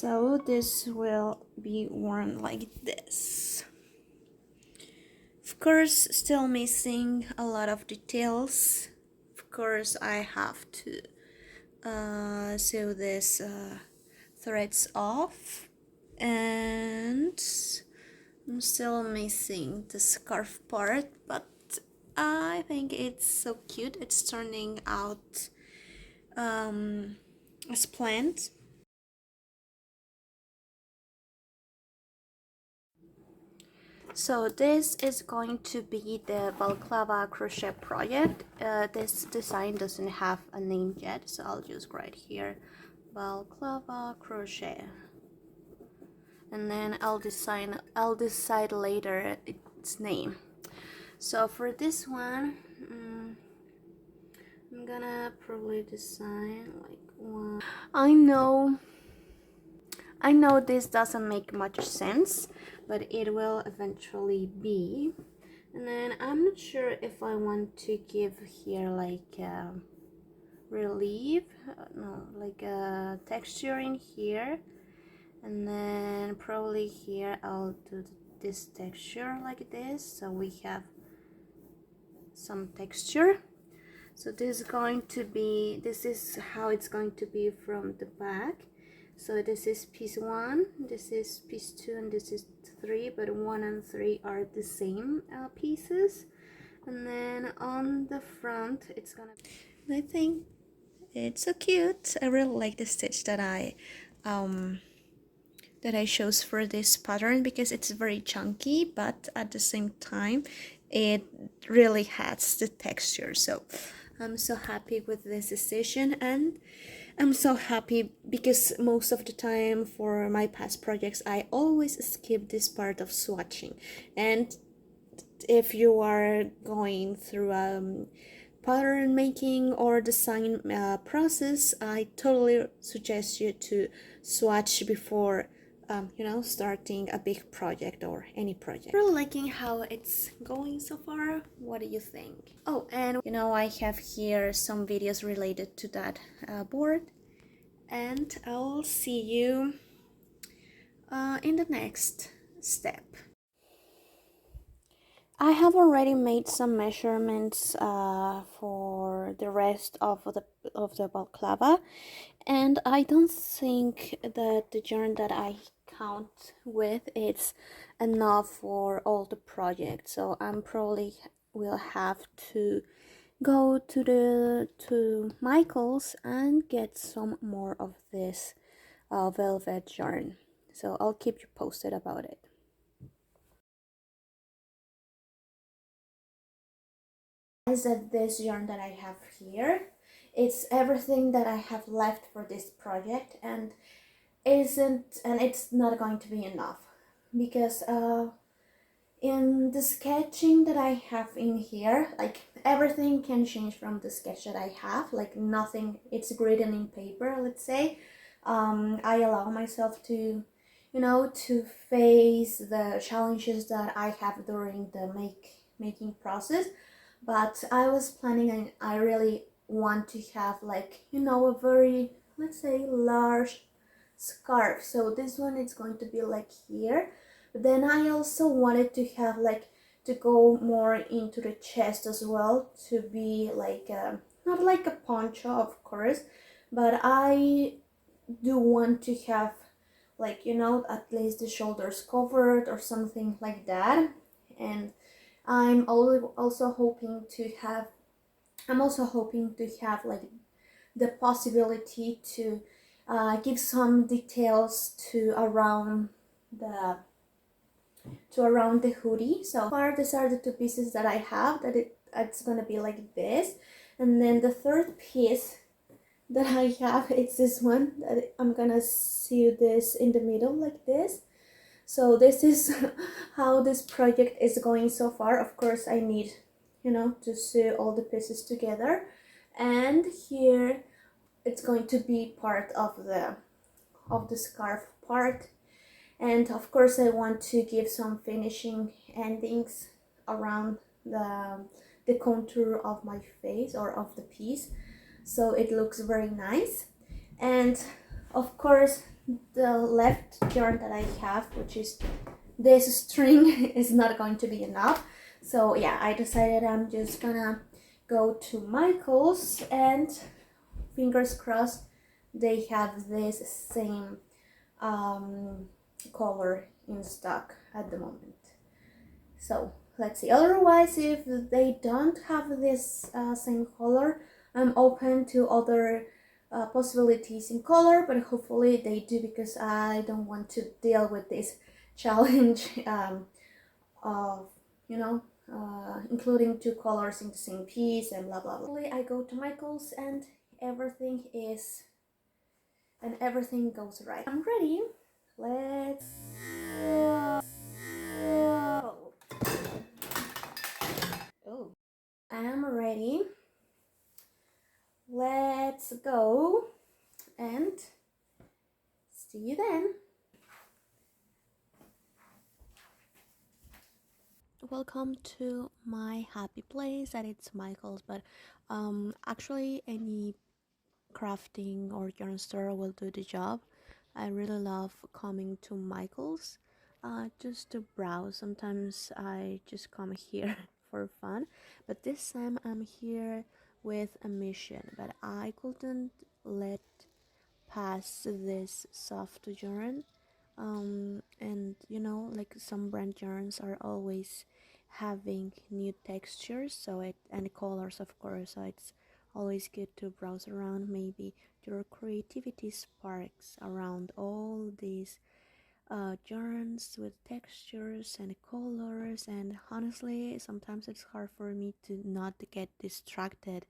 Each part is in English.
So this will be worn like this. Of course, still missing a lot of details. Of course, I have to sew this threads off, and I'm still missing the scarf part, but I think it's so cute. It's turning out as planned. So this is going to be the Balaclava crochet project. This design doesn't have a name yet, so I'll just write here Balaclava crochet, and then I'll decide later its name. So for this one, I'm gonna probably design like one. I know this doesn't make much sense, but it will eventually be. And then I'm not sure if I want to give here like a relief, no, like a texture in here, and then probably here I'll do this texture like this, so we have some texture. So this is how it's going to be from the back. So this is piece 1, this is piece 2, and this is 3, but 1 and 3 are the same pieces. And then on the front, it's gonna be, I think it's so cute. I really like the stitch that I chose for this pattern, because it's very chunky, but at the same time it really has the texture. So I'm so happy with this decision, and I'm so happy because most of the time for my past projects I always skip this part of swatching. And if you are going through pattern making or design process, I totally suggest you to swatch before starting a big project or any project. I'm really liking how it's going so far. What do you think? Oh, and I have here some videos related to that board, and I'll see you in the next step. I have already made some measurements for the rest of the balaclava, and I don't think that the yarn that I count with is enough for all the projects. So I'm probably will have to go to Michael's and get some more of this velvet yarn. So I'll keep you posted about it. Is that this yarn that I have here, it's everything that I have left for this project, and it's not going to be enough, because in the sketching that I have in here, like everything can change from the sketch that I have, like nothing, it's written in paper, let's say. I allow myself to to face the challenges that I have during the making process. But I was planning, and I really want to have like a very, let's say, large scarf. So this one is going to be like here, but then I also wanted to have like to go more into the chest as well, to be like not like a poncho of course, but I do want to have like at least the shoulders covered or something like that. And I'm also hoping to have like the possibility to give some details to around the hoodie. So far these are the 2 pieces that I have, it's gonna be like this. And then the third piece that I have is this one, that I'm gonna sew this in the middle like this. So this is how this project is going so far. Of course I need to sew all the pieces together, and here it's going to be part of the scarf part. And of course I want to give some finishing endings around the contour of my face or of the piece, so it looks very nice. And of course the left yarn that I have, which is this string, is not going to be enough. So yeah, I decided I'm just gonna go to Michael's, and fingers crossed they have this same color in stock at the moment. So let's see. Otherwise, if they don't have this same color, I'm open to other possibilities in color, but hopefully they do, because I don't want to deal with this challenge of, including two colors in the same piece and blah blah blah. Hopefully I go to Michael's and everything goes right. I'm ready. Let's go. Oh, I'm ready. Let's go and see you then. Welcome to my happy place, that it's Michael's, but actually any crafting or yarn store will do the job. I really love coming to Michael's just to browse. Sometimes I just come here for fun, but this time I'm here with a mission, but I couldn't let pass this soft yarn. And like some brand yarns are always having new textures, so it and colors, of course, so it's always good to browse around. Maybe your creativity sparks around all these yarns with textures and colors. And honestly, sometimes it's hard for me to not get distracted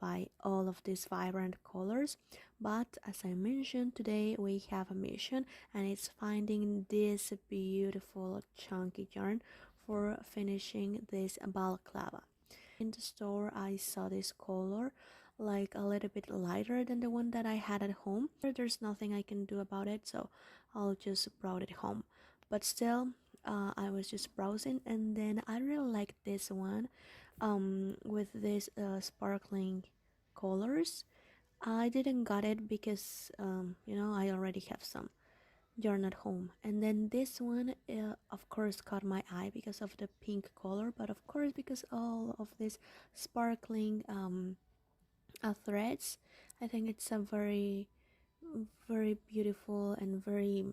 by all of these vibrant colors. But as I mentioned, today we have a mission, and it's finding this beautiful chunky yarn for finishing this balaclava. In the store I saw this color, like a little bit lighter than the one that I had at home. There's nothing I can do about it, so I'll just brought it home. But still, I was just browsing, and then I really like this one with this sparkling colors. I didn't got it because I already have some yarn at home. And then this one of course caught my eye because of the pink color, but of course because all of this sparkling threads. I think it's a very very beautiful and very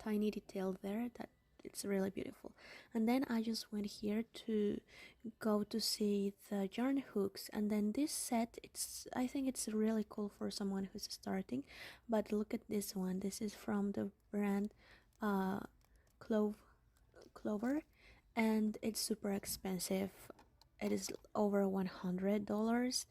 tiny detail there, that it's really beautiful. And then I just went here to go to see the yarn hooks, and then this set, I think it's really cool for someone who's starting. But look at this one. This is from the brand uh Clover, and it's super expensive. It is over $100,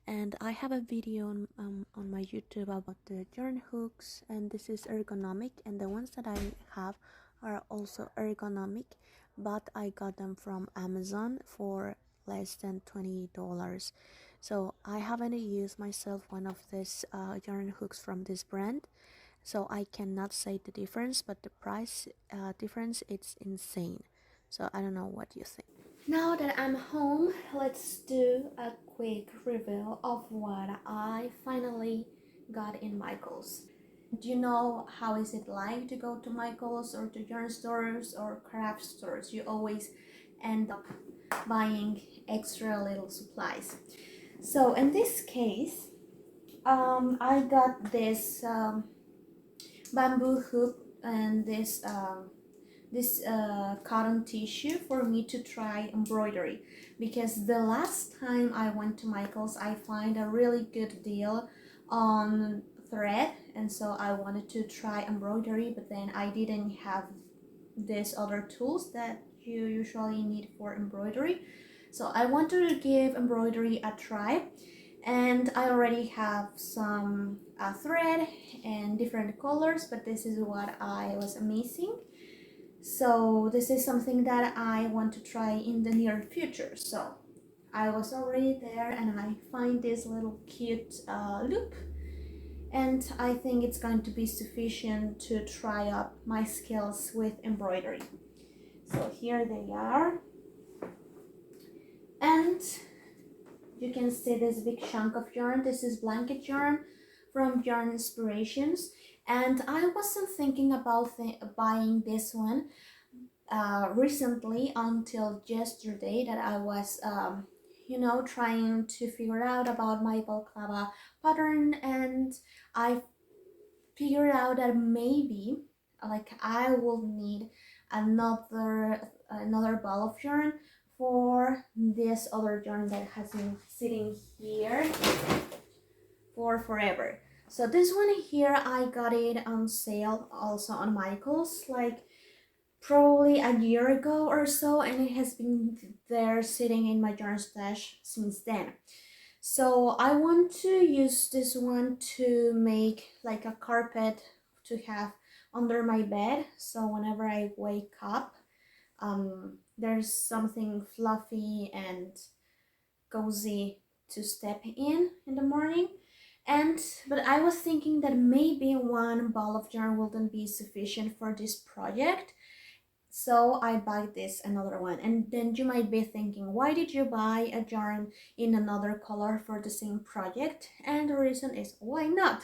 and I have a video on my YouTube about the yarn hooks, and this is ergonomic, and the ones that I have are also ergonomic, but I got them from Amazon for less than $20. So I haven't used myself one of these yarn hooks from this brand, so I cannot say the difference, but the price difference, it's insane. So I don't know what you think. Now that I'm home, let's do a quick review of what I finally got in Michael's. Do you know how is it like to go to Michael's or to yarn stores or craft stores? You always end up buying extra little supplies. So in this case, I got this bamboo hoop and this cotton tissue for me to try embroidery, because the last time I went to Michael's I find a really good deal on thread, and so I wanted to try embroidery, but then I didn't have these other tools that you usually need for embroidery. So I wanted to give embroidery a try, and I already have some thread and different colors, but this is what I was missing. So this is something that I want to try in the near future. So I was already there, and I find this little cute loop, and I think it's going to be sufficient to try up my skills with embroidery. So here they are, and you can see this big chunk of yarn. This is blanket yarn from Yarn Inspirations, and I wasn't thinking about buying this one recently until yesterday, that I was you know, trying to figure out about my balaclava pattern, and I figured out that maybe like I will need another ball of yarn for this other yarn that has been sitting here for forever. So this one here, I got it on sale also on Michael's, like probably a year ago or so, and it has been there sitting in my yarn stash since then. So I want to use this one to make like a carpet to have under my bed, so whenever I wake up, there's something fluffy and cozy to step in the morning. But I was thinking that maybe one ball of yarn wouldn't be sufficient for this project, so I buy this another one. And then you might be thinking, why did you buy a yarn in another color for the same project? And the reason is, why not?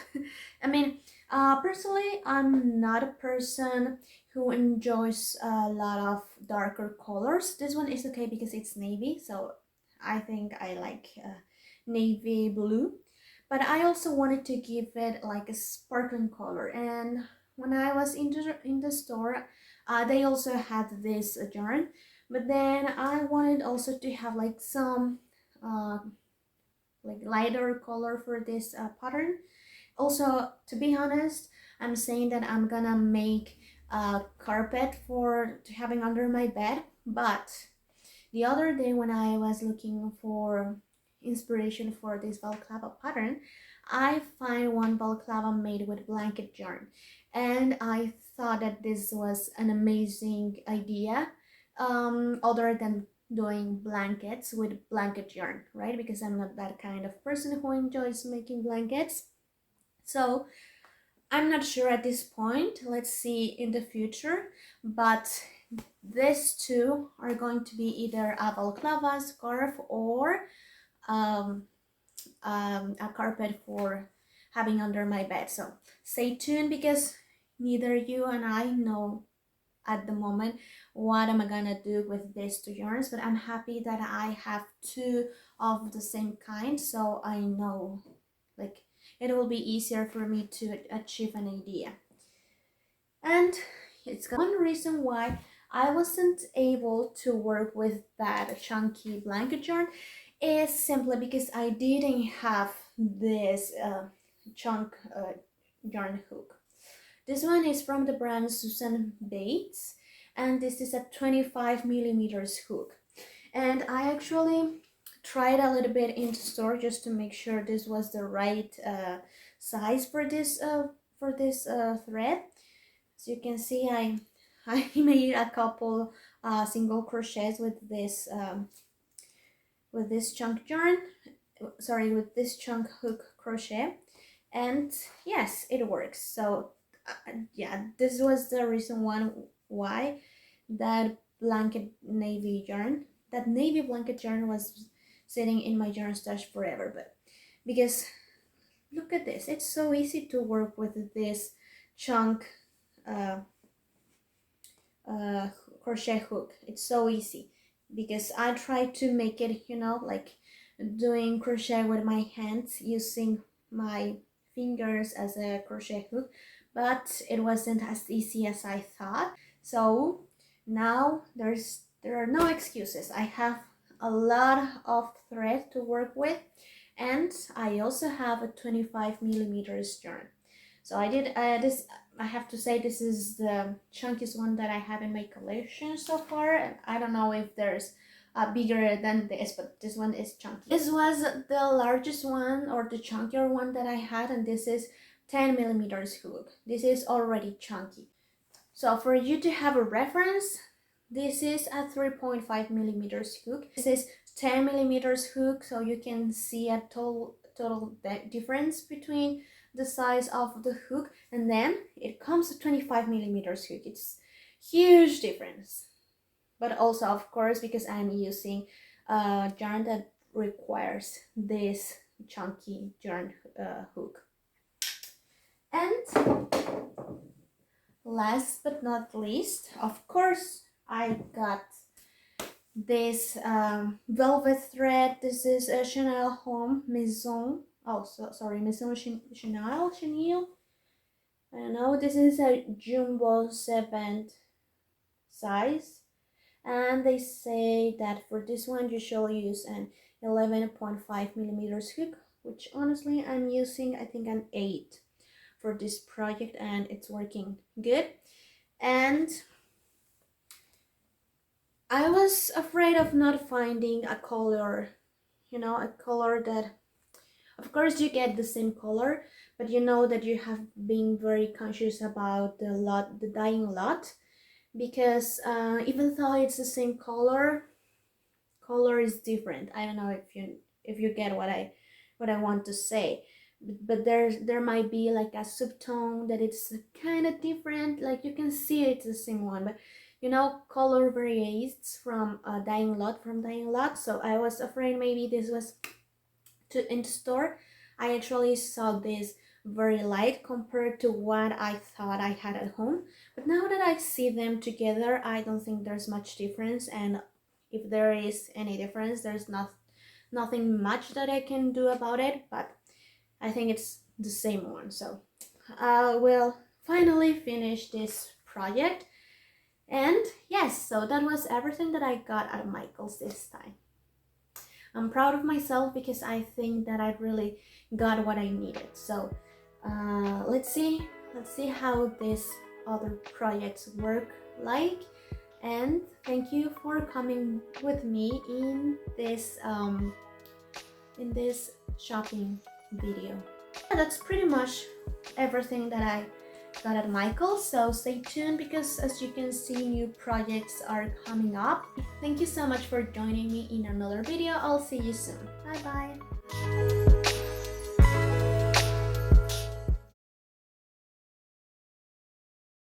I mean, personally, I'm not a person who enjoys a lot of darker colors. This one is okay because it's navy, so I think I like navy blue. But I also wanted to give it like a sparkling color, and when I was in the store, they also had this yarn, but then I wanted also to have like some like lighter color for this pattern. Also, to be honest, I'm saying that I'm gonna make a carpet for having under my bed, but the other day when I was looking for inspiration for this balaclava pattern, I find one balaclava made with blanket yarn, and I thought that this was an amazing idea, other than doing blankets with blanket yarn, right? Because I'm not that kind of person who enjoys making blankets. So I'm not sure at this point. Let's see in the future, but these two are going to be either a balaclava scarf or a carpet for having under my bed. So stay tuned, because neither you and I know at the moment what am I gonna do with these two yarns, but I'm happy that I have two of the same kind, so I know like it will be easier for me to achieve an idea. And it's one reason why I wasn't able to work with that chunky blanket yarn is simply because I didn't have this chunk yarn hook. This one is from the brand Susan Bates, and this is a 25mm hook. And I actually tried a little bit in the store just to make sure this was the right size for this thread. As you can see, I made a couple single crochets with this chunk yarn, sorry, with this chunk hook crochet, and yes, it works. So yeah, this was the reason why that navy blanket yarn was sitting in my yarn stash forever. But because look at this, it's so easy to work with this chunk crochet hook. It's so easy because I try to make it, you know, like doing crochet with my hands, using my fingers as a crochet hook, but it wasn't as easy as I thought. So now there are no excuses. I have a lot of thread to work with, and I also have a 25mm yarn. So I did this. I have to say this is the chunkiest one that I have in my collection so far. I don't know if there's bigger than this, but this one is chunky. This was the largest one, or the chunkier one that I had, and this is 10mm hook. This is already chunky. So for you to have a reference, this is a 3.5mm hook. This is 10mm hook, so you can see a total difference between the size of the hook, and then it comes to 25mm hook. It's huge difference. But also, of course, because I'm using a yarn that requires this chunky yarn hook. And last but not least, of course, I got this velvet thread. This is a Chanel Home Maison. Oh, sorry, Maison Chanel. I don't know. This is a jumbo 7th size, and they say that for this one you should use an 11.5 millimeters hook, which honestly I'm using, I think, an 8 for this project, and it's working good. And I was afraid of not finding a color, a color that, of course, you get the same color, but you know that you have been very conscious about the dyeing lot, because even though it's the same color is different. I don't know if you get what I want to say, but there might be like a subtone that it's kind of different. Like you can see it's the same one, but color varies from dyeing lot. So I was afraid maybe this was in the store. I actually saw this very light compared to what I thought I had at home, but now that I see them together, I don't think there's much difference. And if there is any difference, there's nothing much that I can do about it, but I think it's the same one. So I will finally finish this project. And yes, so that was everything that I got at Michael's this time. I'm proud of myself because I think that I really got what I needed. So let's see how these other projects work like. And thank you for coming with me in this shopping video. Yeah, that's pretty much everything that I got at Michael's. So stay tuned, because as you can see, new projects are coming up. Thank you so much for joining me in another video. I'll see you soon. Bye bye.